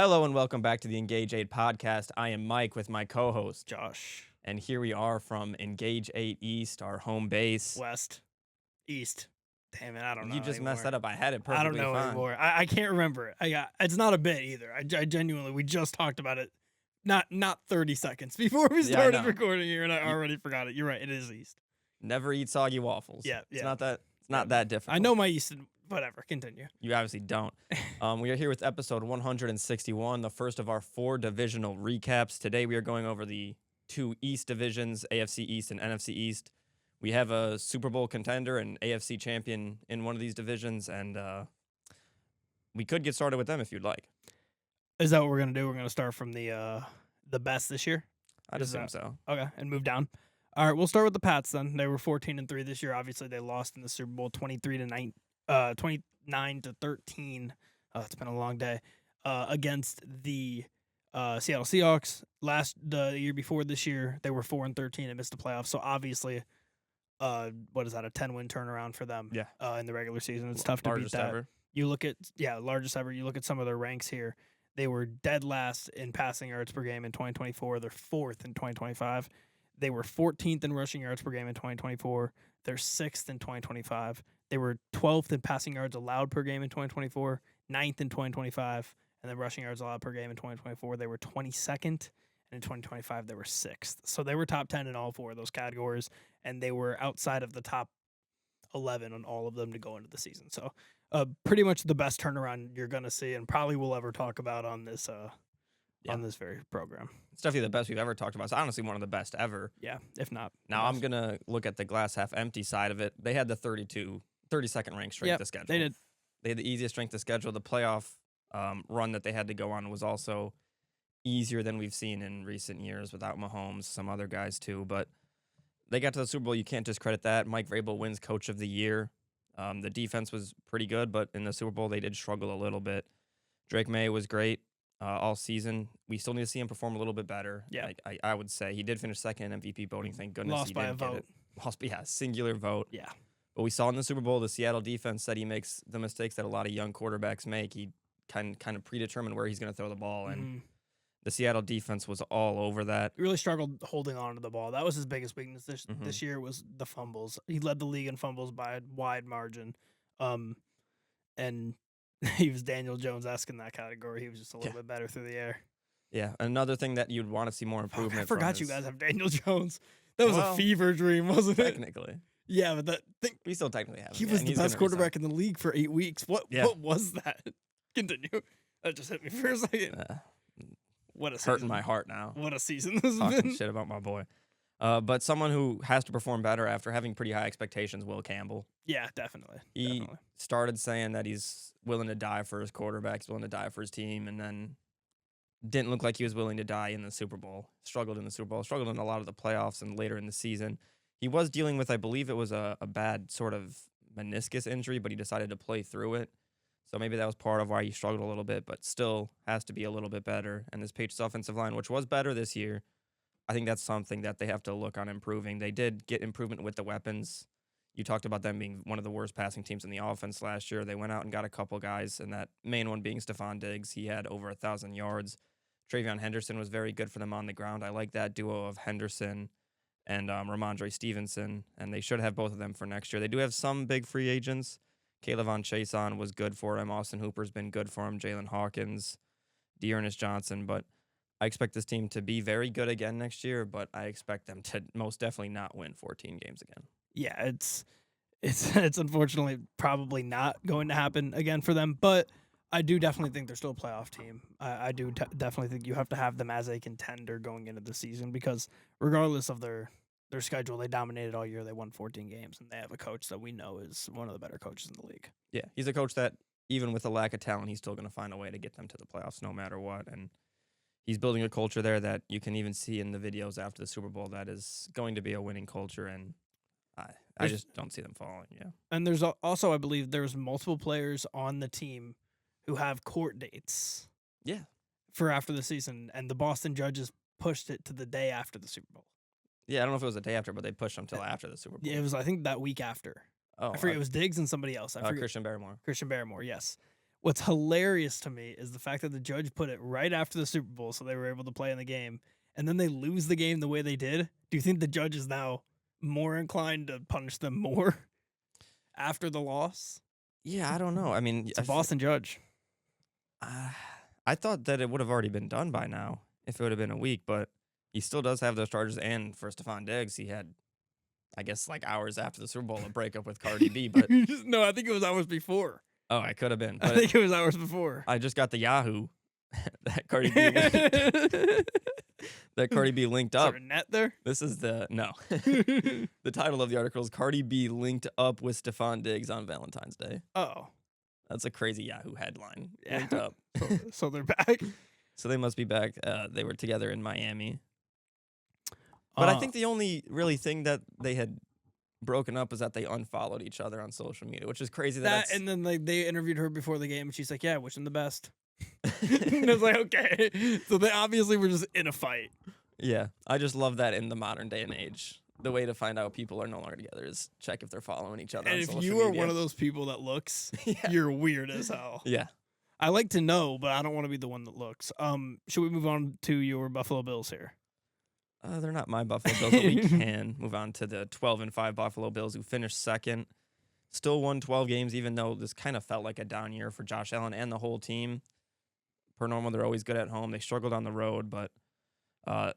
Hello and welcome back to the Engage 8 podcast. I am Mike with my co-host, Josh. and here we are from Engage 8 East, our home base. West. East. Damn it, I don't know You just anymore. messed that up. I had it perfectly I don't know fine. anymore. I can't remember it. It's not a bit either. I genuinely, we just talked about it not 30 seconds before we started recording here, and I already forgot it. You're right, it is East. Never eat soggy waffles. Yeah. It's not that difficult. I know my East, whatever, continue. You obviously don't. We are here with episode 161, the first of our 4 divisional recaps. Today we are going over the 2 East divisions, AFC East and NFC East. We have a Super Bowl contender and AFC champion in one of these divisions, and we could get started with them if you'd like. Is that what we're going to do? We're going to start from the best this year? I'd assume so. Okay, and move down. All right, we'll start with the Pats then. They were 14-3 this year. Obviously, they lost in the Super Bowl 29-13. It's been a long day. Against the Seattle Seahawks. The year before this year, they were 4-13 and missed the playoffs. So obviously, what is that? A 10-win turnaround for them. Yeah. In the regular season, it's tough to beat that. Ever. You look at largest ever. You look at some of their ranks here. They were dead last in passing yards per game in 2024. They're 4th in 2025. They were 14th in rushing yards per game in 2024. They're 6th in 2025. They were 12th in passing yards allowed per game in 2024, 9th in 2025, and then rushing yards allowed per game in 2024. They were 22nd, and in 2025 they were 6th. So they were top 10 in all 4 of those categories, and they were outside of the top 11 on all of them to go into the season. So pretty much the best turnaround you're going to see and probably we'll ever talk about on this on this very program. It's definitely the best we've ever talked about. It's honestly one of the best ever. Yeah, if not. Now I'm going to look at the glass half empty side of it. They had the 32nd ranked strength of schedule. They did. They had the easiest strength of schedule. The playoff run that they had to go on was also easier than we've seen in recent years without Mahomes, some other guys too. But they got to the Super Bowl. You can't discredit that. Mike Vrabel wins Coach of the Year. The defense was pretty good, but in the Super Bowl they did struggle a little bit. Drake Maye was great all season. We still need to see him perform a little bit better. Yeah. I would say he did finish second in MVP voting. Thank goodness Lost he by didn't a get vote. it. Lost by a singular vote. Yeah. But we saw in the Super Bowl the Seattle defense said he makes the mistakes that a lot of young quarterbacks make. He kind of predetermined where he's going to throw the ball, and the Seattle defense was all over that. He really struggled holding on to the ball. That was his biggest weakness this year was the fumbles. He led the league in fumbles by a wide margin. And he was Daniel Jones-esque in that category. He was just a little bit better through the air. Yeah, another thing that you'd want to see more improvement. I forgot from you guys have Daniel Jones. That was a fever dream, wasn't it? Technically. Yeah, but we still technically have him. He was the best quarterback in the league for 8 weeks. What was that? Continue. That just hit me for a second. What a season. Hurting my heart now. What a season this has Talking been. shit about my boy. But someone who has to perform better after having pretty high expectations, Will Campbell. Yeah, definitely. He started saying that he's willing to die for his quarterback, he's willing to die for his team, and then didn't look like he was willing to die in the Super Bowl. Struggled in the Super Bowl, struggled in a lot of the playoffs and later in the season. He was dealing with, I believe it was a bad sort of meniscus injury, but he decided to play through it. So maybe that was part of why he struggled a little bit, but still has to be a little bit better. And this Patriots offensive line, which was better this year, I think that's something that they have to look on improving. They did get improvement with the weapons. You talked about them being one of the worst passing teams in the offense last year. They went out and got a couple guys, and that main one being Stephon Diggs. He had over 1,000 yards. Travion Henderson was very good for them on the ground. I like that duo of Henderson and Ramondre Stevenson, and they should have both of them for next year. They do have some big free agents. Kayvon Chason was good for him. Austin Hooper's been good for him. Jalen Hawkins, Dearness Johnson, but I expect this team to be very good again next year, but I expect them to most definitely not win 14 games again. Yeah, it's unfortunately probably not going to happen again for them, but I do definitely think they're still a playoff team. I do definitely think you have to have them as a contender going into the season because regardless of their schedule, they dominated all year. They won 14 games, and they have a coach that we know is one of the better coaches in the league. Yeah, he's a coach that even with a lack of talent, he's still going to find a way to get them to the playoffs no matter what, and he's building a culture there that you can even see in the videos after the Super Bowl that is going to be a winning culture, and I just don't see them falling, yeah. And there's also, I believe, there's multiple players on the team who have court dates. Yeah. For after the season, and the Boston judges pushed it to the day after the Super Bowl. Yeah, I don't know if it was the day after, but they pushed them till after the Super Bowl. Yeah, it was, I think, that week after. Oh, I forget, it was Diggs and somebody else. I forget. Christian Barrymore. Christian Barrymore, yes. What's hilarious to me is the fact that the judge put it right after the Super Bowl, so they were able to play in the game, and then they lose the game the way they did. Do you think the judge is now more inclined to punish them more after the loss? Yeah, I don't know. I mean, It's a Boston judge. I thought that it would have already been done by now if it would have been a week, but he still does have those charges. And for Stephon Diggs, he had, I guess, like hours after the Super Bowl, a breakup with Cardi B. But no, I think it was hours before. oh, I could have been. I But think it was hours before. I just got the Yahoo that Cardi B that Cardi B linked Is up. there a net there? This is no. The title of the article is Cardi B linked up with Stephon Diggs on Valentine's Day. Oh, That's a crazy Yahoo headline. Yeah. Linked up. so they're back. So they must be back. They were together in Miami. But I think the only really thing that they had broken up was that they unfollowed each other on social media, which is crazy. And then they interviewed her before the game, and she's like, "Yeah, wish him the best." And I was like, "Okay." So they obviously were just in a fight. Yeah, I just love that in the modern day and age. The way to find out people are no longer together is check if they're following each other. And on if social you are media. one of those people that looks, Yeah. you're weird as hell. Yeah. I like to know, but I don't want to be the one that looks. Should we move on to your Buffalo Bills here? They're not my Buffalo Bills, but we can move on to the 12-5 Buffalo Bills, who finished second. Still won 12 games, even though this kind of felt like a down year for Josh Allen and the whole team. Per normal, they're always good at home. They struggled on the road, but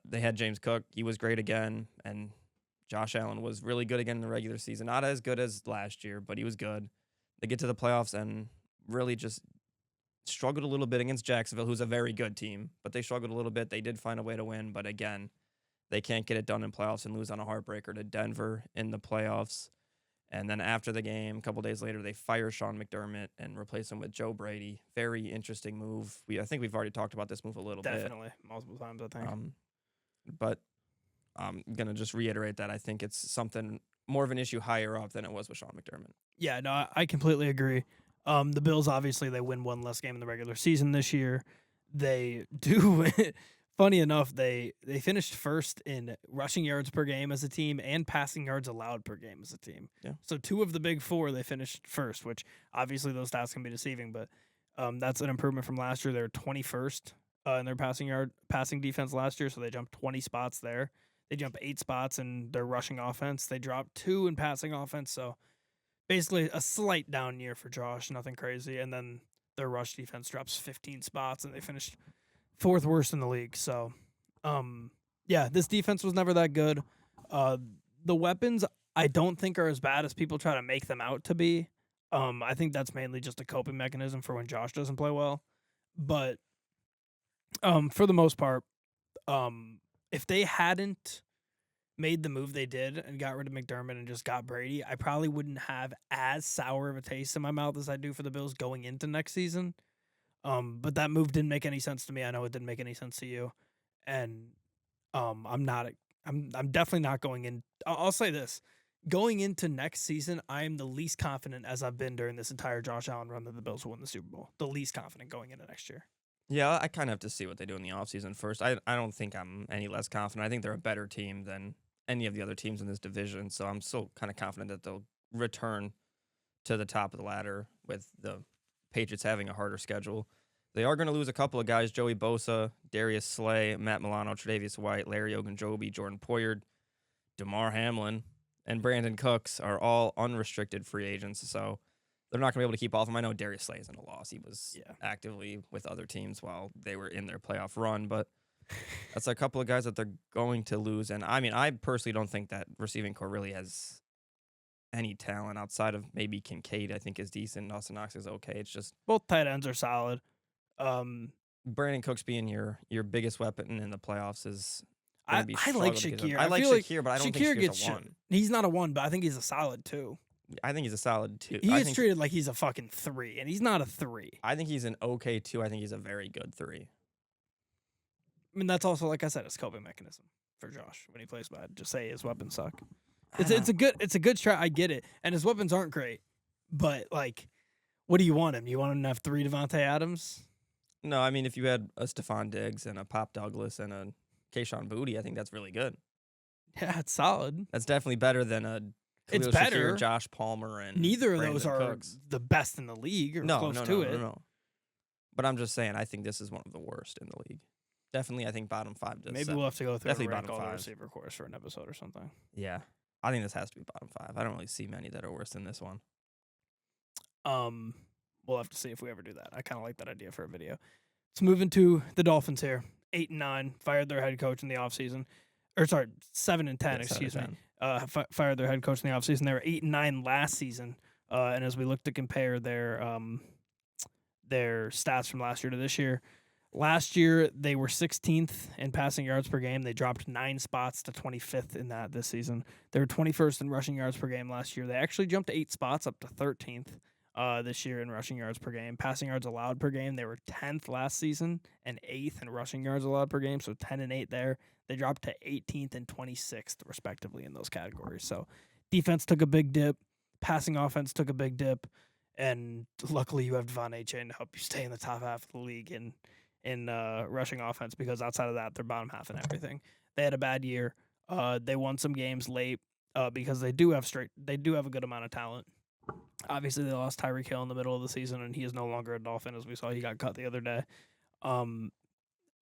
they had James Cook. He was great again, and Josh Allen was really good again in the regular season. Not as good as last year, but he was good. They get to the playoffs and really just struggled a little bit against Jacksonville, who's a very good team, but they struggled a little bit. They did find a way to win, but again, they can't get it done in playoffs and lose on a heartbreaker to Denver in the playoffs. And then after the game, a couple days later, they fire Sean McDermott and replace him with Joe Brady. Very interesting move. I think we've already talked about this move a little bit. Definitely, multiple times, I think. But I'm going to just reiterate that I think it's something more of an issue higher up than it was with Sean McDermott. Yeah, no, I completely agree. The Bills, obviously, they win one less game in the regular season this year. They do. Funny enough, they finished first in rushing yards per game as a team and passing yards allowed per game as a team. Yeah. So two of the big four, they finished first, which obviously those stats can be deceiving, but that's an improvement from last year. They were 21st in their passing defense last year, so they jumped 20 spots there. They jumped 8 spots in their rushing offense. They dropped 2 in passing offense, so basically a slight down year for Josh, nothing crazy. And then their rush defense drops 15 spots, and they finished 4th worst in the league. So, yeah, this defense was never that good. The weapons, I don't think are as bad as people try to make them out to be. I think that's mainly just a coping mechanism for when Josh doesn't play well. But for the most part, if they hadn't made the move they did and got rid of McDermott and just got Brady, I probably wouldn't have as sour of a taste in my mouth as I do for the Bills going into next season. But that move didn't make any sense to me. I know it didn't make any sense to you, and I'm definitely not going in. I'll say this: going into next season, I am the least confident as I've been during this entire Josh Allen run that the Bills will win the Super Bowl. The least confident going into next year. Yeah, I kind of have to see what they do in the offseason first. I don't think I'm any less confident. I think they're a better team than any of the other teams in this division, so I'm still kind of confident that they'll return to the top of the ladder with the Patriots having a harder schedule. They are going to lose a couple of guys: Joey Bosa, Darius Slay, Matt Milano, Tre'Davious White, Larry Ogunjobi, Jordan Poyard, DeMar Hamlin, and Brandon Cooks are all unrestricted free agents, so they're not going to be able to keep all of them. I know Darius Slay isn't a loss. He was actively with other teams while they were in their playoff run, but that's a couple of guys that they're going to lose. And, I mean, I personally don't think that receiving core really has any talent outside of maybe Kincaid. I think is decent. Austin Knox is okay. It's just both tight ends are solid. Brandon Cooks being your biggest weapon in the playoffs is I like Shakir. I like Shakir, but I don't think Shakir Shakir's a 1. He's not a 1, but I think he's a solid 2. I think he's a solid 2. He is treated like he's a fucking 3, and he's not a 3. I think he's an okay 2. I think he's a very good 3. I mean, that's also, like I said, a coping mechanism for Josh when he plays bad. Just say his weapons suck. It's a good strat. I get it, and his weapons aren't great, but like, what do you want him? You want him to have 3 Devontae Adams? No, I mean, if you had a Stephon Diggs and a Pop Douglas and a Kayshon Boutte, I think that's really good. Yeah, it's solid. That's definitely better than a Khalil Shakir, Josh Palmer, and neither of Brandon those are Cooks. the best in the league or close to it. No. But I'm just saying, I think this is one of the worst in the league. Definitely, I think bottom 5 to Maybe 7. we'll have to go through Definitely and rank bottom all the 5. receiver cores for an episode or something. Yeah. I think this has to be bottom 5. I don't really see many that are worse than this one. We'll have to see if we ever do that. I kind of like that idea for a video. Let's move into the Dolphins here. 8-9, fired their head coach in the offseason. Or sorry, 7-10, Yeah, excuse 7 me. and 10. Fired their head coach in the offseason. They were 8-9 last season. And as we look to compare their stats from last year to this year, last year they were 16th in passing yards per game. They dropped 9 spots to 25th in that this season. They were 21st in rushing yards per game last year. They actually jumped 8 spots up to 13th this year in rushing yards per game. Passing yards allowed per game, they were 10th last season and 8th in rushing yards allowed per game, so 10 and 8 there. They dropped to 18th and 26th, respectively, in those categories. So defense took a big dip. Passing offense took a big dip. And luckily you have Devon Achane to help you stay in the top half of the league in rushing offense, because outside of that, they're bottom half in everything. They had a bad year. They won some games late because they do have a good amount of talent. Obviously, they lost Tyreek Hill in the middle of the season, and he is no longer a Dolphin, as we saw. He got cut the other day.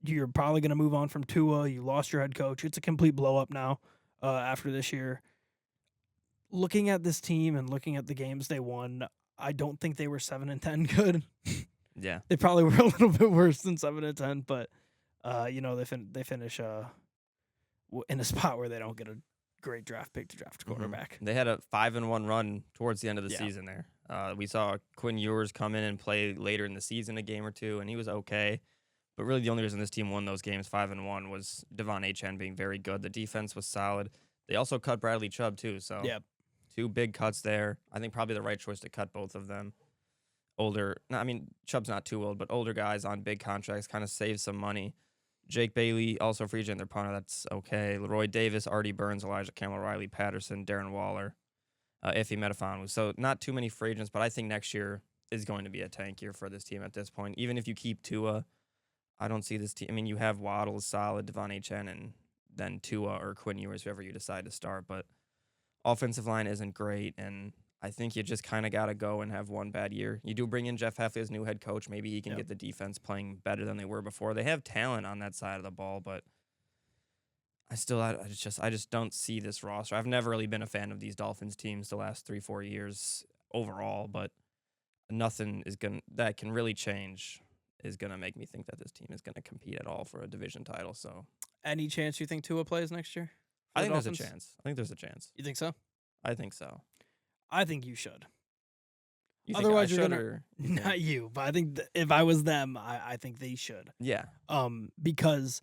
You're probably going to move on from Tua. You lost your head coach. It's a complete blow-up now after this year. Looking at this team and looking at the games they won, I don't think they were 7-10 good. Yeah. They probably were a little bit worse than 7-10, but they finish in a spot where they don't get a great draft pick to draft a quarterback. They had a 5-1 run towards the end of the season there. We saw Quinn Ewers come in and play later in the season a game or two, and he was okay. But really the only reason this team won those games 5-1 was Devon Achane being very good. The defense was solid. They also cut Bradley Chubb too, so 2 big cuts there. I think probably the right choice to cut both of them. Chubb's not too old, but older guys on big contracts kind of save some money. Jake Bailey, also free agent, their punter, that's okay. Leroy Davis, Artie Burns, Elijah Campbell, Riley Patterson, Darren Waller, Ife Metafonu. So not too many free agents, but I think next year is going to be a tank year for this team at this point. Even if you keep Tua, I don't see this team. I mean, you have Waddle, solid, Devon Achane, and then Tua or Quinn Ewers, whoever you decide to start. But offensive line isn't great, and I think you just kind of got to go and have one bad year. You do bring in Jeff Hafley as new head coach. Maybe he can get the defense playing better than they were before. They have talent on that side of the ball, but I just don't see this roster. I've never really been a fan of these Dolphins teams the last 3-4 years overall, but nothing that can really change is going to make me think that this team is going to compete at all for a division title. So, any chance you think Tua plays next year? I think there's a chance. You think so? I think so. I think you should. You Otherwise, think you're gonna not you, but I think if I was them, I think they should. Yeah. Because,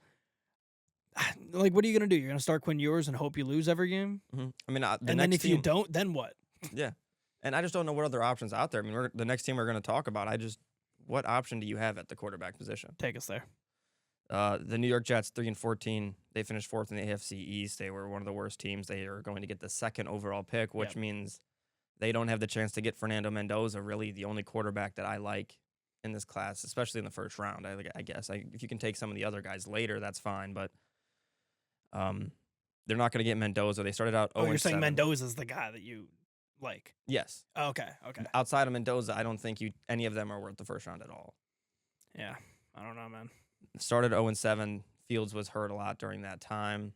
like, what are you gonna do? You're gonna start Quinn Ewers and hope you lose every game. Mm-hmm. I mean, and then if you don't, then what? Yeah, and I just don't know what other options out there. I mean, the next team we're going to talk about. What option do you have at the quarterback position? Take us there. The New York Jets, 3-14. They finished 4th in the AFC East. They were one of the worst teams. They are going to get the 2nd overall pick, which means they don't have the chance to get Fernando Mendoza, really the only quarterback that I like in this class, especially in the first round. I guess if you can take some of the other guys later, that's fine. But they're not going to get Mendoza. They started out 0-7. Oh, you're saying Mendoza's the guy that you like? Yes. Okay. Outside of Mendoza, I don't think any of them are worth the first round at all. Yeah, I don't know, man. Started 0-7. Fields was hurt a lot during that time.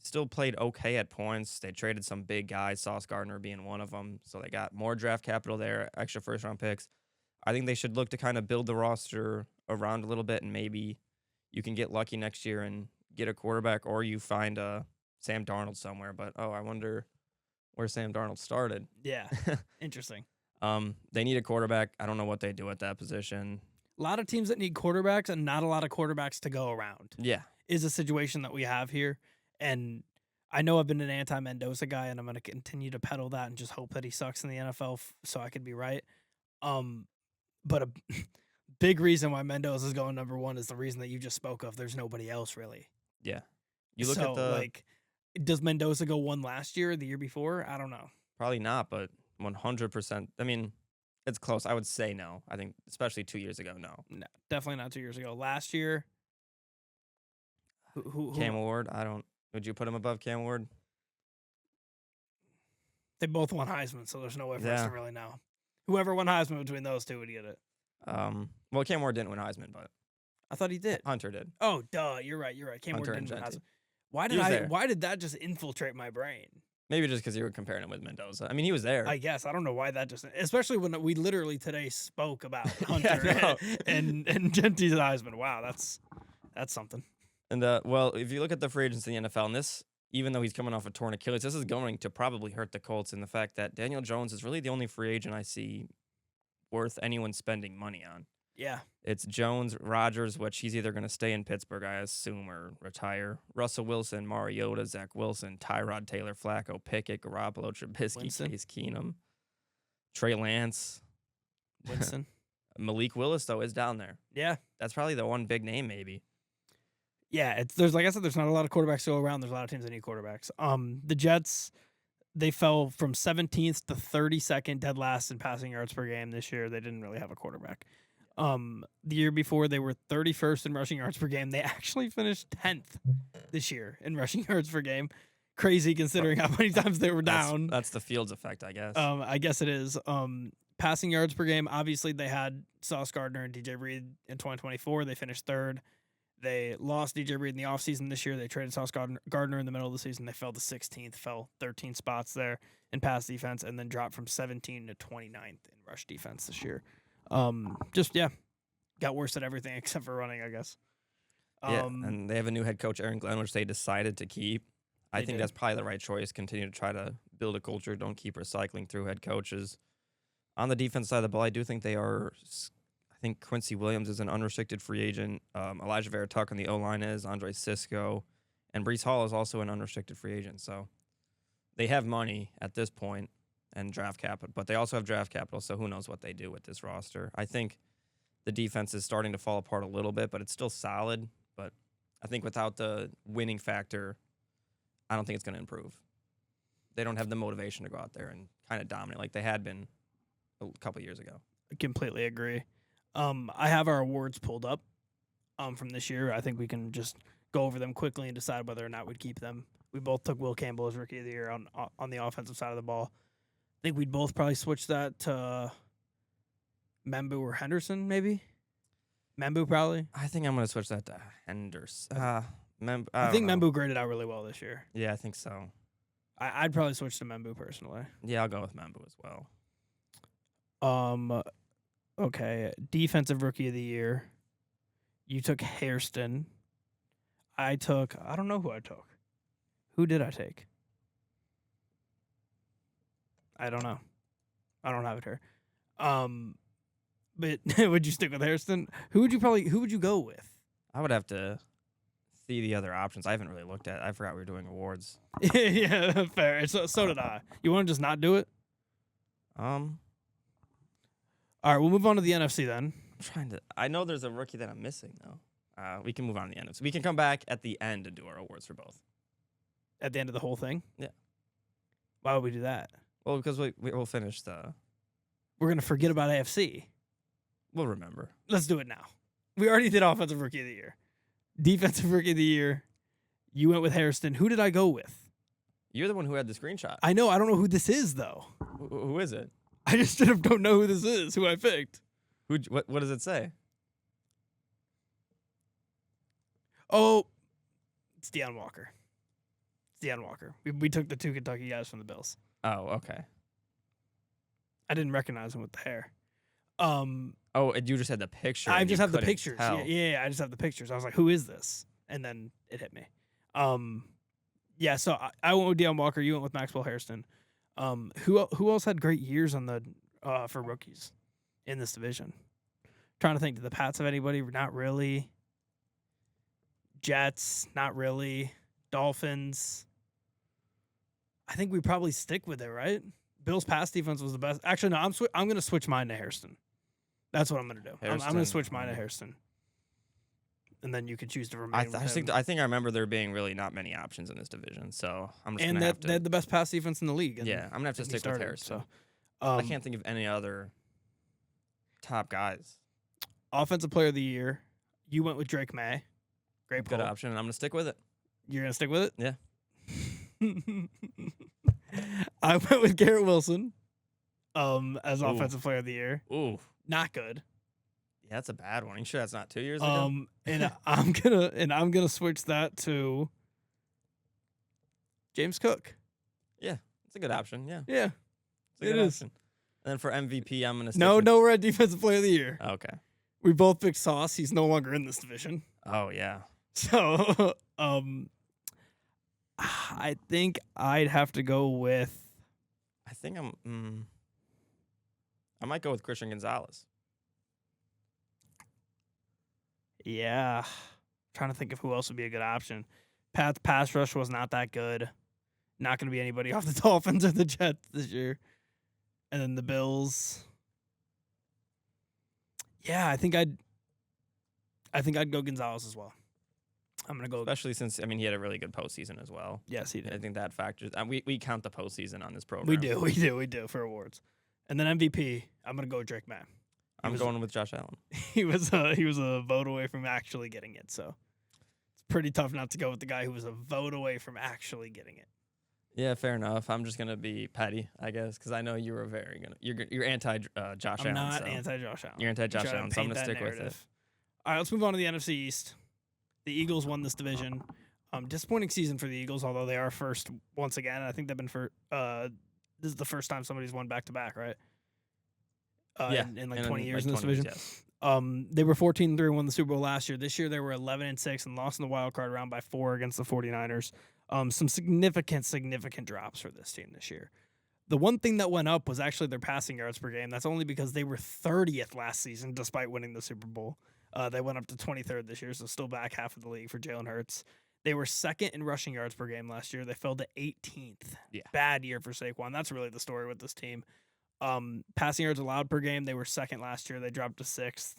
Still played okay at points. They traded some big guys, Sauce Gardner being one of them. So they got more draft capital there, extra first-round picks. I think they should look to kind of build the roster around a little bit, and maybe you can get lucky next year and get a quarterback, or you find Sam Darnold somewhere. But, I wonder where Sam Darnold started. Yeah, interesting. They need a quarterback. I don't know what they do at that position. A lot of teams that need quarterbacks and not a lot of quarterbacks to go around. Yeah. Is a situation that we have here. And I know I've been an anti-Mendoza guy, and I'm going to continue to peddle that and just hope that he sucks in the NFL so I could be right. But a big reason why Mendoza is going number 1 is the reason that you just spoke of. There's nobody else, really. Yeah. You look at does Mendoza go 1 last year or the year before? I don't know. Probably not, but 100%. I mean, it's close. I would say no. I think, especially 2 years ago, no. No, definitely not 2 years ago. Last year, who Cam Ward, would you put him above Cam Ward? They both won Heisman, so there's no way for us to really know. Whoever won Heisman between those two would get it. Well, Cam Ward didn't win Heisman, but I thought he did. Hunter did. Oh, duh. You're right. Cam Ward Hunter and didn't win Genty. Heisman. Why did that just infiltrate my brain? Maybe just because you were comparing him with Mendoza. I mean, he was there. I guess. I don't know why that just, especially when we literally today spoke about Hunter and Genty's Heisman. Wow, that's something. And well, if you look at the free agents in the NFL, and this, even though he's coming off a torn Achilles, this is going to probably hurt the Colts in the fact that Daniel Jones is really the only free agent I see worth anyone spending money on. Yeah. It's Jones, Rodgers, which he's either going to stay in Pittsburgh, I assume, or retire. Russell Wilson, Mariota, Zach Wilson, Tyrod Taylor, Flacco, Pickett, Garoppolo, Trubisky, Winston. Case Keenum, Trey Lance. Winston. Malik Willis, though, is down there. Yeah. That's probably the one big name, maybe. Yeah, there's like I said, there's not a lot of quarterbacks to go around. There's a lot of teams that need quarterbacks. The Jets, they fell from 17th to 32nd, dead last in passing yards per game this year. They didn't really have a quarterback. The year before, they were 31st in rushing yards per game. They actually finished 10th this year in rushing yards per game. Crazy considering how many times they were down. That's the Fields effect, I guess. I guess it is. Passing yards per game, obviously they had Sauce Gardner and DJ Reed in 2024. They finished 3rd. They lost DJ Reed in the offseason this year. They traded Sauce Gardner in the middle of the season. They fell to 16th, fell 13 spots there in pass defense, and then dropped from 17 to 29th in rush defense this year. Got worse at everything except for running, I guess. And they have a new head coach, Aaron Glenn, which they decided to keep. I think that's probably the right choice. Continue to try to build a culture. Don't keep recycling through head coaches. On the defense side of the ball, I do think they are. I think Quincy Williams is an unrestricted free agent. Elijah Vera-Tuck on the O-line is. Andre Sisco. And Breece Hall is also an unrestricted free agent. So they have money at this point and draft capital, but they also have draft capital, so who knows what they do with this roster. I think the defense is starting to fall apart a little bit, but it's still solid. But I think without the winning factor, I don't think it's going to improve. They don't have the motivation to go out there and kind of dominate like they had been a couple years ago. I completely agree. I have our awards pulled up from this year. I think we can just go over them quickly and decide whether or not we'd keep them. We both took Will Campbell as Rookie of the Year on the offensive side of the ball. I think we'd both probably switch that to Membu or Henderson, maybe. Membu, probably. I think I'm going to switch that to Henderson. I think Membu graded out really well this year. Yeah, I think so. I'd probably switch to Membu personally. Yeah, I'll go with Membu as well. Okay, Defensive Rookie of the Year. You took Hairston. I don't know who I took. Who did I take? I don't know. I don't have it here. But would you stick with Hairston? Who would you go with? I would have to see the other options. I haven't really looked at it. I forgot we were doing awards. Yeah, fair. So did I. You want to just not do it? All right, we'll move on to the NFC then. I know there's a rookie that I'm missing though. We can move on to the NFC. We can come back at the end and do our awards for both. At the end of the whole thing? Yeah. Why would we do that? Well, because we'll finish the. We're gonna forget about AFC. We'll remember. Let's do it now. We already did Offensive Rookie of the Year. Defensive Rookie of the Year. You went with Hairston. Who did I go with? You're the one who had the screenshot. I know. I don't know who this is though. Who is it? I just don't know who this is. Who I picked. What does it say? Oh, it's Deion Walker. We took the 2 Kentucky guys from the Bills. Oh, okay. I didn't recognize him with the hair. Oh, and you just had the picture. I just have the couldn't pictures. tell. Yeah, I just have the pictures. I was like, who is this? And then it hit me. Yeah, so I went with Deion Walker. You went with Maxwell Hairston. Who else had great years on the for rookies in this division? Trying to think, did the Pats have anybody? Not really. Jets, not really. Dolphins. I think we probably stick with it, right? Bills' pass defense was the best. Actually, no, I'm going to switch mine to Hairston. That's what I'm going to do. I'm going to switch mine to Hairston. And then you can choose to remain with him. I think I remember there being really not many options in this division, so I'm just going to have to. They had the best pass defense in the league. Yeah, I'm going to have to stick with Hairston. So, I can't think of any other top guys. Offensive Player of the Year, you went with Drake Maye. Great Good option, and I'm going to stick with it. You're going to stick with it? Yeah. I went with Garrett Wilson as Offensive Player of the Year. Ooh. Not good. Yeah, that's a bad one. You sure that's not 2 years ago? And I'm gonna switch that to James Cook. Yeah, it's a good option. Yeah, Yeah, it's a it good is. option. And then for MVP, I'm gonna stick No, with, we're at Defensive Player of the Year. Okay. We both picked Sauce. He's no longer in this division. Oh yeah. So, I think I'd have to go with. I think I might go with Christian Gonzalez. Yeah, trying to think of who else would be a good option. Pat's pass rush was not that good. Not going to be anybody off the Dolphins or the Jets this year. And then the Bills. Yeah, I think I'd go Gonzalez as well. I'm gonna go. Especially since he had a really good postseason as well. Yes, he did. I think that factors. We count the postseason on this program. We do for awards. And then MVP, I'm gonna go with Drake May. I'm going with Josh Allen. He was a vote away from actually getting it, so it's pretty tough not to go with the guy who was a vote away from actually getting it. Yeah, fair enough. I'm just gonna be petty, I guess, because I know you were you're anti Josh Allen. I'm not anti Josh Allen. You're anti Josh Allen, so I'm gonna stick with it. All right, let's move on to the NFC East. The Eagles won this division. Disappointing season for the Eagles, although they are first once again. I think they've been for. This is the first time somebody's won back to back, right? In like 20 years in this division. Yes. They were 14-3 and won the Super Bowl last year. This year they were 11-6 and lost in the wild card round by 4 against the 49ers. Some significant drops for this team this year. The one thing that went up was actually their passing yards per game. That's only because they were 30th last season despite winning the Super Bowl. They went up to 23rd this year, so still back half of the league for Jalen Hurts. They were second in rushing yards per game last year. They fell to 18th. Yeah. Bad year for Saquon. That's really the story with this team. Passing yards allowed per game, they were second last year. They dropped to 6th.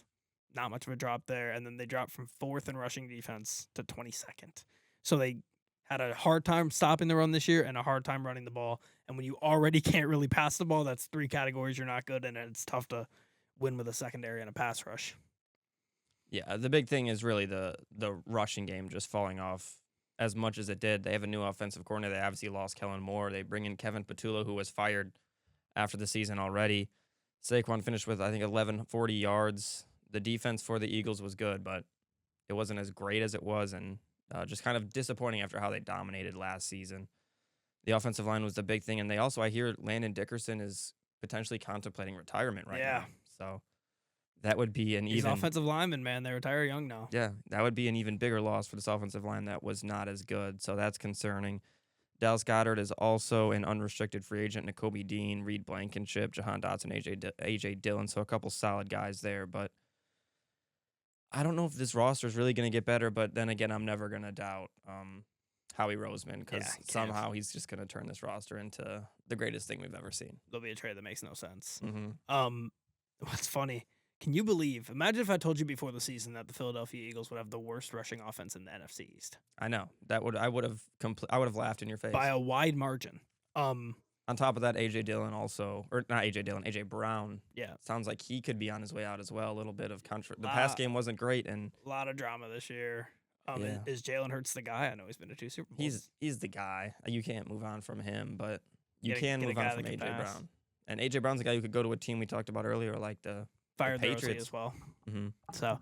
Not much of a drop there. And then they dropped from 4th in rushing defense to 22nd. So they had a hard time stopping the run this year and a hard time running the ball. And when you already can't really pass the ball, that's 3 categories you're not good in, and it's tough to win with a secondary and a pass rush. Yeah, the big thing is really the rushing game just falling off as much as it did. They have a new offensive coordinator. They obviously lost Kellen Moore. They bring in Kevin Patullo, who was fired after the season already. Saquon finished with, I think, 1,140 yards. The defense for the Eagles was good, but it wasn't as great as it was, and just kind of disappointing after how they dominated last season. The offensive line was the big thing, and they also, I hear Landon Dickerson is potentially contemplating retirement right now. So that would be an He's offensive lineman, man. They retire young now. Yeah, that would be an even bigger loss for this offensive line that was not as good. So that's concerning. Dallas Goedert is also an unrestricted free agent. Nakobe Dean, Reed Blankenship, Jahan Dotson, AJ Dillon. So a couple solid guys there. But I don't know if this roster is really going to get better. But then again, I'm never going to doubt Howie Roseman because somehow he's just going to turn this roster into the greatest thing we've ever seen. There'll be a trade that makes no sense. Mm-hmm. What's funny? Can you believe? Imagine if I told you before the season that the Philadelphia Eagles would have the worst rushing offense in the NFC East. I know I would have laughed in your face by a wide margin. On top of that, AJ Dillon also, or not AJ Dillon, AJ Brown. Yeah, sounds like he could be on his way out as well. A little bit of the pass game wasn't great, and a lot of drama this year. Is Jalen Hurts the guy? I know he's been to 2 Super Bowls. He's the guy. You can't move on from him, but you can move on from AJ Brown. And AJ Brown's the guy who could go to a team we talked about earlier, like the Patriots as well. Mm-hmm. So,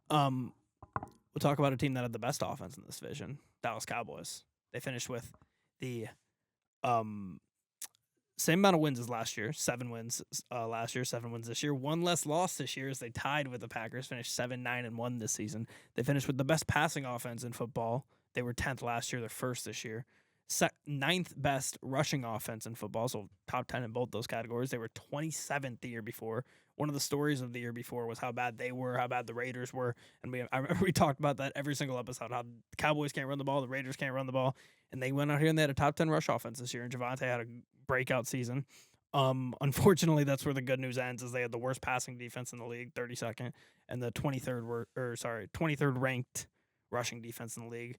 we'll talk about a team that had the best offense in this division, Dallas Cowboys. They finished with the same amount of wins as last year, 7 wins last year, 7 wins this year. 1 less loss this year as they tied with the Packers, finished 7-9-1 this season. They finished with the best passing offense in football. They were 10th last year, they're 1st this year. 9th best rushing offense in football, so top 10 in both those categories. They were 27th the year before. One of the stories of the year before was how bad they were, how bad the Raiders were. And I remember we talked about that every single episode, how the Cowboys can't run the ball, the Raiders can't run the ball. And they went out here and they had a top 10 rush offense this year, and Javonte had a breakout season. Unfortunately, that's where the good news ends, is they had the worst passing defense in the league, 32nd, and the 23rd ranked rushing defense in the league.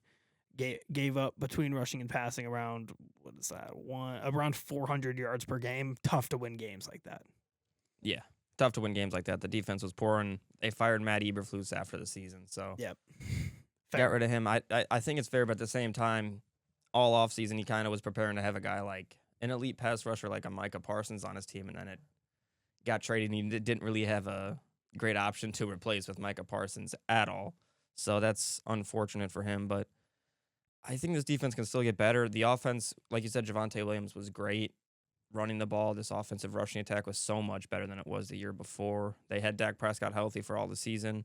Gave up between rushing and passing around, around 400 yards per game. Tough to win games like that. Yeah, tough to win games like that. The defense was poor, and they fired Matt Eberflus after the season. So yep, got rid of him. I think it's fair, but at the same time, all offseason he kind of was preparing to have a guy like an elite pass rusher like a Micah Parsons on his team, and then it got traded, and he didn't really have a great option to replace with Micah Parsons at all. So that's unfortunate for him, but I think this defense can still get better. The offense, like you said, Javonte Williams was great running the ball. This offensive rushing attack was so much better than it was the year before. They had Dak Prescott healthy for all the season,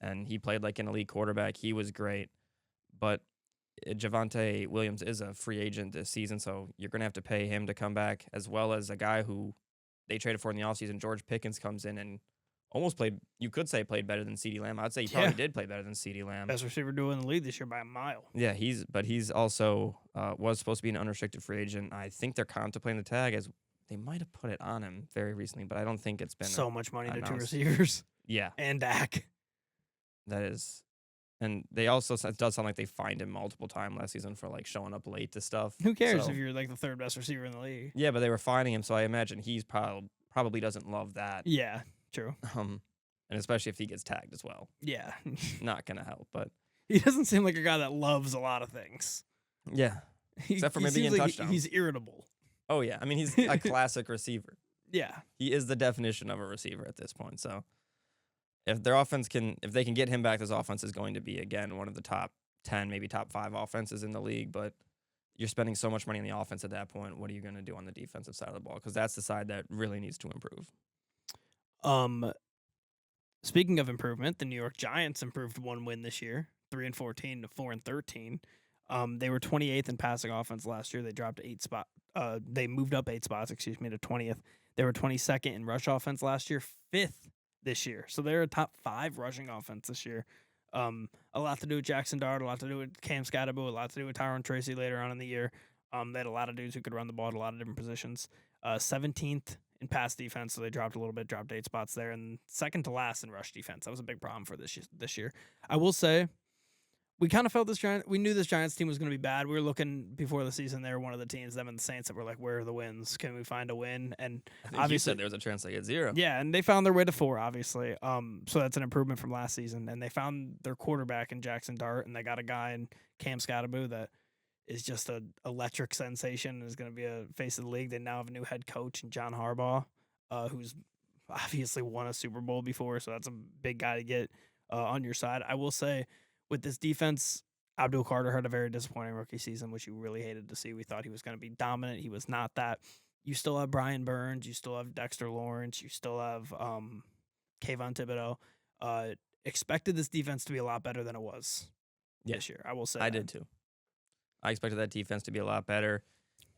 and he played like an elite quarterback. He was great, but Javonte Williams is a free agent this season, so you're going to have to pay him to come back, as well as a guy who they traded for in the offseason. George Pickens comes in and almost played, you could say played better than CeeDee Lamb. I'd say he probably did play better than CeeDee Lamb. Best receiver duo in the league this year by a mile. Yeah, he's also was supposed to be an unrestricted free agent. I think they're contemplating the tag, as they might have put it on him very recently, but I don't think it's been so much money to two announced. receivers. Yeah, And Dak. that is. And they also, it does sound like they fined him multiple times last season for like showing up late to stuff. Who cares So- if you're like the third best receiver in the league? Yeah, but they were fining him, so I imagine he's probably doesn't love that. Yeah, true. And especially if he gets tagged as well, Yeah. not gonna help. But He doesn't seem like a guy that loves a lot of things. yeah, Except for He maybe seems in like touchdowns. He's irritable. oh yeah, I mean he's a classic receiver. Yeah. He is the definition of a receiver at this point. So if their offense if they can get him back, this offense is going to be again one of the top 10, maybe top 5 offenses in the league. But you're spending so much money on the offense at that point. What are you going to do on the defensive side of the ball? Because that's the side that really needs to improve. Speaking of improvement, the New York Giants improved 1 win this year, 3-14 to 4-13. They were 28th in passing offense last year. They dropped 8 spot. They moved up 8 spots, to 20th. They were 22nd in rush offense last year, 5th this year. So they're a top 5 rushing offense this year. A lot to do with Jackson Dart, a lot to do with Cam Scatterbo, a lot to do with Tyron Tracy later on in the year. They had a lot of dudes who could run the ball at a lot of different positions. 17th in pass defense, so they dropped a little bit, dropped 8 spots there, and second to last in rush defense. That was a big problem for this year. I will say, we kind of felt we knew this Giants team was going to be bad. We were looking before the season. They were one of the teams, them and the Saints, that were like, where are the wins? Can we find a win? And I think obviously, you said there was a chance they get 0. yeah, and they found their way to 4, obviously. So that's an improvement from last season. And they found their quarterback in Jackson Dart, and they got a guy in Cam Scatterbo that is just an electric sensation and is going to be a face of the league. They now have a new head coach in John Harbaugh, who's obviously won a Super Bowl before, so that's a big guy to get on your side. I will say, with this defense, Abdul Carter had a very disappointing rookie season, which you really hated to see. We thought he was going to be dominant. He was not that. You still have Brian Burns. You still have Dexter Lawrence. You still have Kayvon Thibodeau. Expected this defense to be a lot better than it was this year. I will say I did too. I expected that defense to be a lot better.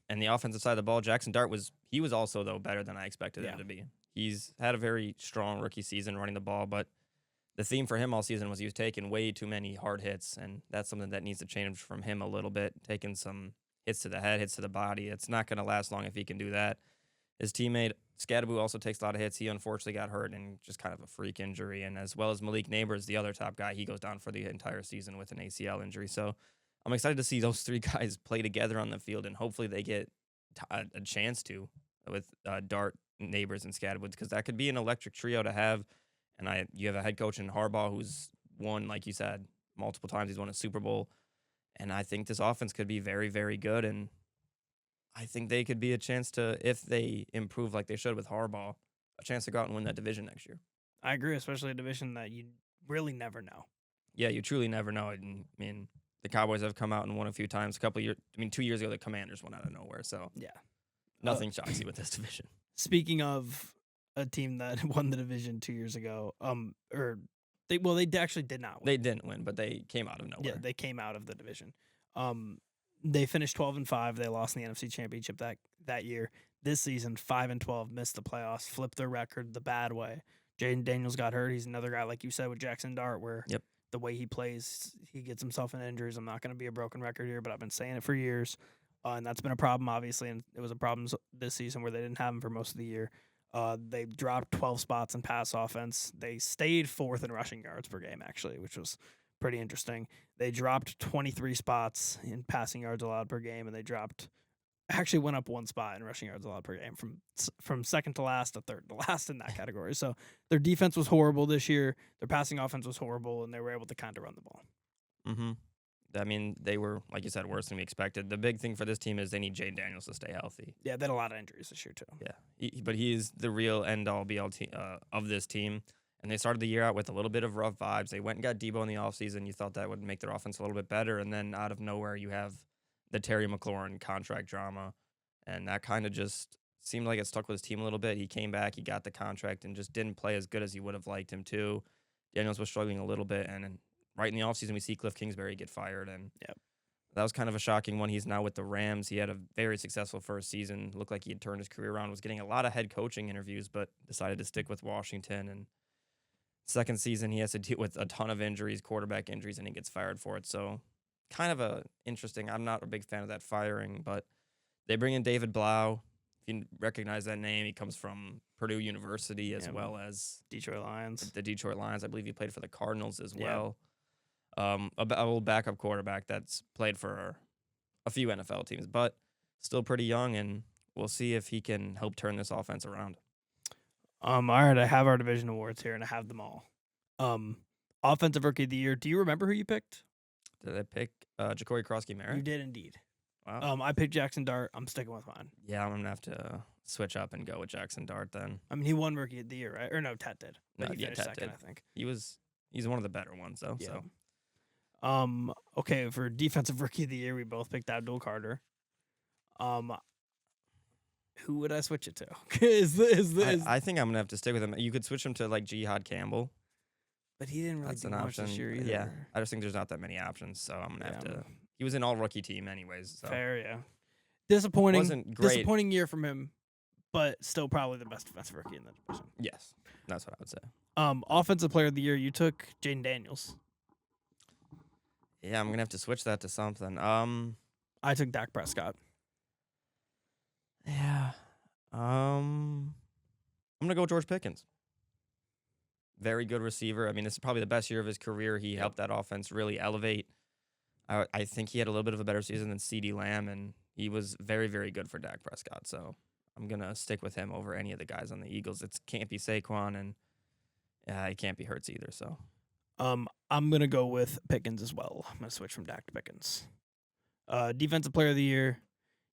And the offensive side of the ball, Jackson Dart was also, though, better than I expected him to be. He's had a very strong rookie season running the ball, but the theme for him all season was he was taking way too many hard hits, and that's something that needs to change from him a little bit, taking some hits to the head, hits to the body. It's not going to last long if he can do that. His teammate, Scatterbo, also takes a lot of hits. He unfortunately got hurt and just kind of a freak injury, and as well as Malik Neighbors, the other top guy, he goes down for the entire season with an ACL injury. So I'm excited to see those 3 guys play together on the field, and hopefully they get a chance to with Dart, Neighbors, and Scatterwood, because that could be an electric trio to have. And you have a head coach in Harbaugh who's won, like you said, multiple times. He's won a Super Bowl. And I think this offense could be very, very good. And I think they could be a chance to, if they improve like they should with Harbaugh, a chance to go out and win that division next year. I agree, especially a division that you really never know. Yeah, you truly never know. I mean, the Cowboys have come out and won a few times. 2 years ago, the Commanders went out of nowhere. So yeah, nothing shocks you with this division. Speaking of a team that won the division 2 years ago, they actually did not win. They didn't win, but they came out of nowhere. Yeah, they came out of the division. They finished 12-5. They lost in the NFC Championship that year. This season, 5-12, missed the playoffs, flipped their record the bad way. Jaden Daniels got hurt. He's another guy, like you said, with Jackson Dart, where the way he plays, he gets himself in injuries. I'm not going to be a broken record here, but I've been saying it for years. And that's been a problem, obviously, and it was a problem this season where they didn't have him for most of the year. They dropped 12 spots in pass offense. They stayed 4th in rushing yards per game, actually, which was pretty interesting. They dropped 23 spots in passing yards allowed per game, and they went up 1 spot in rushing yards allowed per game from second to last to third to last in that category. So their defense was horrible this year. Their passing offense was horrible, and they were able to kind of run the ball. Mm-hmm. I mean, they were, like you said, worse than we expected. The big thing for this team is they need Jaden Daniels to stay healthy. Yeah, they had a lot of injuries this year, too. Yeah, but he is the real end-all, be-all of this team. And they started the year out with a little bit of rough vibes. They went and got Debo in the offseason. You thought that would make their offense a little bit better. And then out of nowhere, you have the Terry McLaurin contract drama. And that kind of just seemed like it stuck with his team a little bit. He came back, he got the contract, and just didn't play as good as he would have liked him to. Daniels was struggling a little bit. And right in the offseason, we see Cliff Kingsbury get fired. And that was kind of a shocking one. He's now with the Rams. He had a very successful first season. Looked like he had turned his career around, was getting a lot of head coaching interviews, but decided to stick with Washington. And second season, he has to deal with a ton of injuries, quarterback injuries, and he gets fired for it. So kind of a interesting. I'm not a big fan of that firing, but they bring in David Blau. If you recognize that name, he comes from Purdue University as well as Detroit Lions. The Detroit Lions. I believe he played for the Cardinals as well. A old backup quarterback that's played for a few NFL teams, but still pretty young, and we'll see if he can help turn this offense around. All right, I have our division awards here, and I have them all. Offensive Rookie of the Year. Do you remember who you picked? Did I pick Ja'Cory Krosky-Merritt? You did indeed. Wow. I picked Jackson Dart. I'm sticking with mine. Yeah, I'm going to have to switch up and go with Jackson Dart then. I mean, he won Rookie of the Year, right? Or no, Tet did. No, But he finished Tet second, did. I think. He's one of the better ones, though. Yeah. So. Okay, for Defensive Rookie of the Year, we both picked Abdul Carter. Who would I switch it to? I think I'm going to have to stick with him. You could switch him to, like, Jihad Campbell. But he didn't really That's do an much option. this year either. Yeah, I just think there's not that many options, so I'm going to have to. He was an all-rookie team anyways. So. Fair, yeah. Disappointing. Wasn't great. Disappointing year from him, but still probably the best defensive rookie in the division. Yes, that's what I would say. Offensive Player of the Year, you took Jaden Daniels. Yeah, I'm going to have to switch that to something. I took Dak Prescott. Yeah. I'm going to go with George Pickens. Very good receiver. I mean, this is probably the best year of his career. He helped that offense really elevate. I think he had a little bit of a better season than CeeDee Lamb, and he was very, very good for Dak Prescott. So I'm going to stick with him over any of the guys on the Eagles. It can't be Saquon, and it can't be Hurts either. So I'm going to go with Pickens as well. I'm going to switch from Dak to Pickens. Defensive Player of the Year,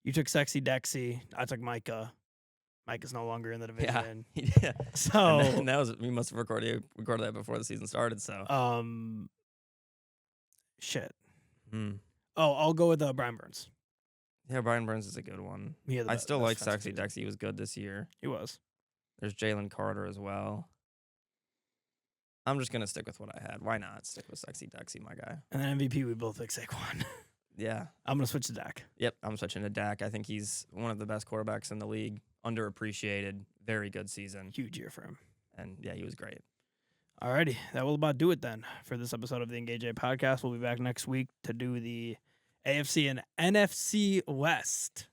you took Sexy Dexy. I took Micah. Micah's no longer in the division. Yeah. So and that was, we must have recorded that before the season started. So shit. Hmm. Oh, I'll go with Brian Burns. Yeah, Brian Burns is a good one. I still like Sexy Dexy. He was good this year. He was. There's Jalen Carter as well. I'm just going to stick with what I had. Why not stick with Sexy Dexy, my guy? And then MVP, we both picked Saquon. Yeah. I'm going to switch to Dak. Yep, I'm switching to Dak. I think he's one of the best quarterbacks in the league. Underappreciated. Very good season. Huge year for him. And, yeah, he was great. Alrighty, that will about do it then for this episode of the Engage A podcast. We'll be back next week to do the AFC and NFC West,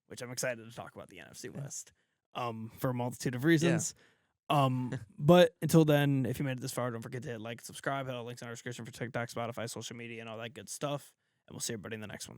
which I'm excited to talk about the NFC West for a multitude of reasons. Yeah. But until then, if you made it this far, don't forget to hit like, subscribe, hit all links in our description for TikTok, Spotify, social media, and all that good stuff. And we'll see everybody in the next one.